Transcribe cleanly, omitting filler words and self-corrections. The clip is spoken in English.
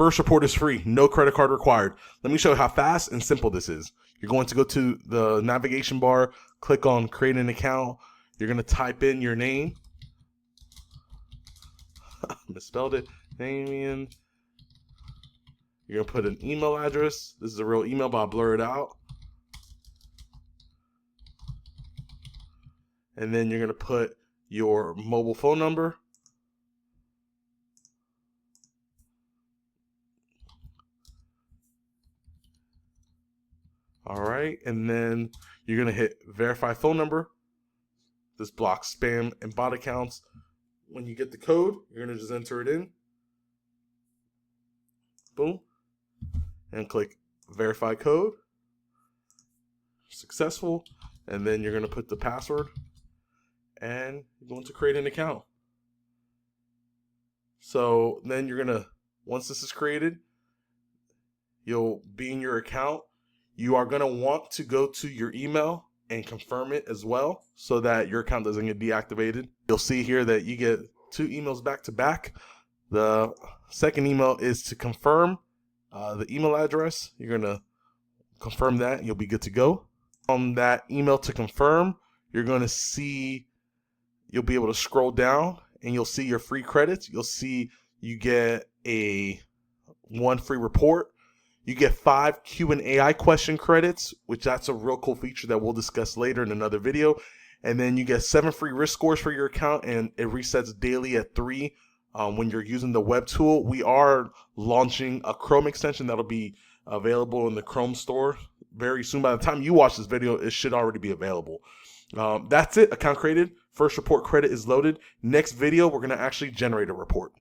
First report is free, no credit card required. Let me show you how fast and simple this is. You're going to go to the navigation bar, click on create an account. You're going to type in your name. Misspelled it. Damien. You're going to put an email address. This is a real email, but I'll blur it out. And then you're going to put your mobile phone number. All right, and then you're gonna hit verify phone number. This blocks spam and bot accounts. When you get the code, you're gonna just enter it in. Boom. And click verify code. Successful. And then you're gonna put the password and you're going to create an account. So then you're gonna, once this is created, you'll be in your account. You are going to want to go to your email and confirm it as well so that your account doesn't get deactivated. You'll see here that you get 2 emails back to back. The second email is to confirm the email address. You're going to confirm that and you'll be good to go. On that email to confirm, you're going to see, you'll be able to scroll down and you'll see your free credits. You'll see you get one free report. You get 5 Q&AI question credits, which that's a real cool feature that we'll discuss later in another video. And then you get 7 free risk scores for your account, and it resets daily at 3 when you're using the web tool. We are launching a Chrome extension that'll be available in the Chrome store very soon. By the time you watch this video, it should already be available. That's it. Account created. First report credit is loaded. Next video, we're going to actually generate a report.